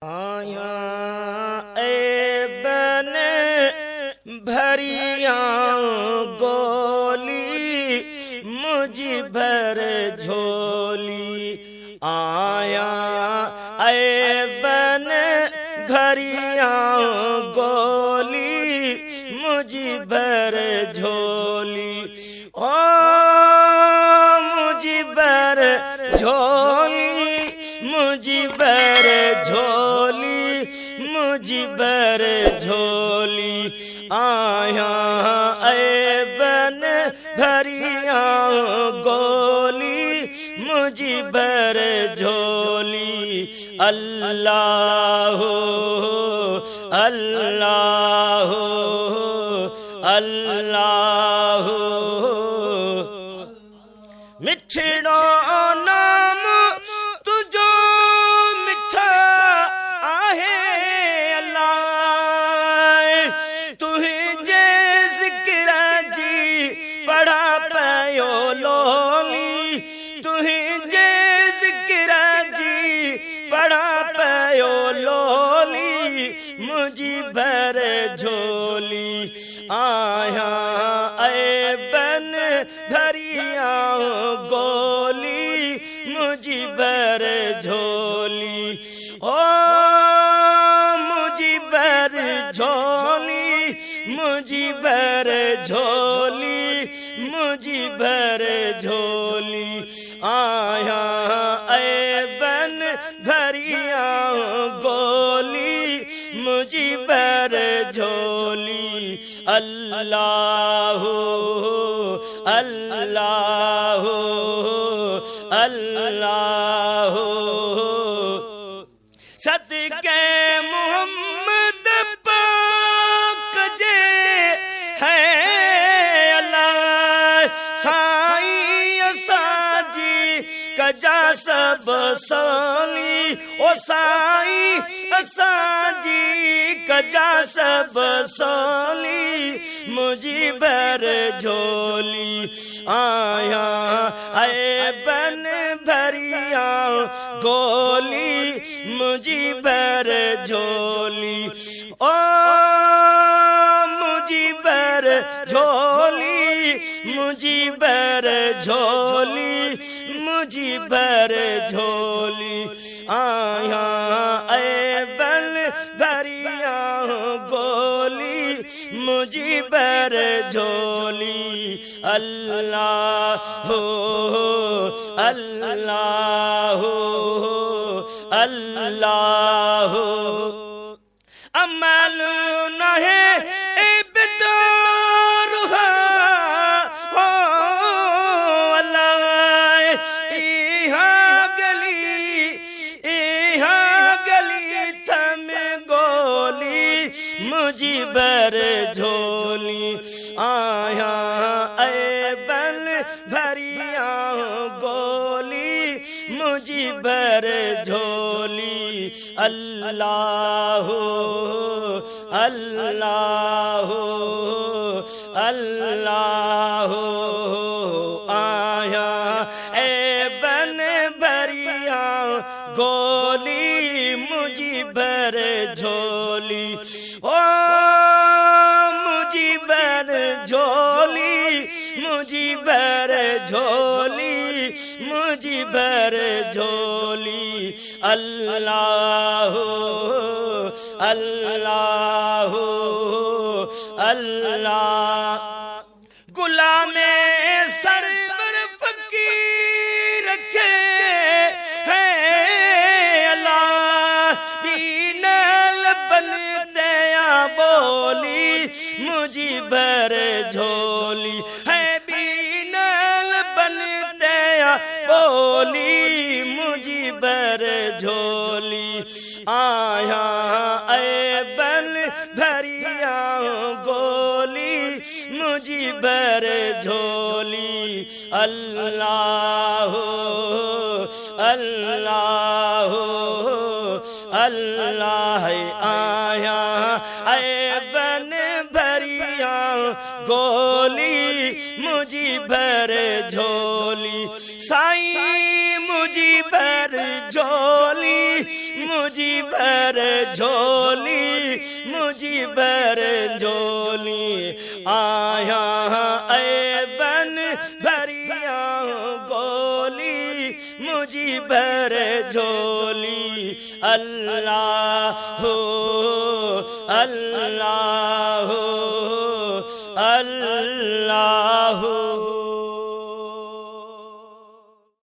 आया ए बन भरिया गोली मुझ भर झोली। आया ए बन भरिया गोली मुझ भर झोली। ओ मुझ भर झोली मुझ भर झोली मुझ भर झोली। आया ए बन भरिया गोली मुझ भर झोली। अल्लाह अल्लाह अल्लाह मिठड़ो नाम तुझो मिठा आहे अल्लाह। तुझे जिक्र जी पढ़ा पयो लोली। तुझे जिक्र जी पढ़ा पयो लोली मुझी भर झोली। आया ए बन भरिया गोली मुझी भर झोली। ओ मुझी भर झोली मुझी भर झोली मुझी भर झोली। आया ए बन भरिया गोली मुझी भर झोली। अल्लाह अल्लाह अल्लाह सदके मोहम्मद पाक जे है अल्लाह। साईं असांजी कजा सब सोनी। ओ साईं असांजी कजा सब सोनी मुझी भर झोली। आया ए बन भरिया गोली मुझी भर झोली। ओ मुझी भर झोली मुझी भर झोली मुझी भर झोली। आया ए बन भरिया गोली मुझी भर झोली। अल्लाह अल्लाह अल्लाह अमल नहे इब्तार हो अल्लाह। इहा गली थम गोली मुझी भर झोली। आया ए बन भरिया गोली मुझी भर झोली। अल्लाह अल्लाह अल्लाह आया ए बन भरिया गोली मुझी भर झोली। ओ मुझी भर झोली मुझी भर झोली मुझी भर झोली। अल्लाह अल्लाह अल्लाह गुलामे सरवर फकीर रखे है अल्लाह। बीनल बनते बोली मुझी भर झोली है। बीनल बनते बोली मुझी भर झोली। आया ए बन भरिया गोली मुझी भर झोली। अल्लाह अल्लाह अल्लाह आया ए बन भरिया गोली मुझी भर झोली। साईं मुझी भर झोली मुझी भर झोली, मुझी भर झोली। आया ऐ बन भरिया गोली, मुझी भर झोली। अल्लाह हो अल्लाह हो अल्लाह हो।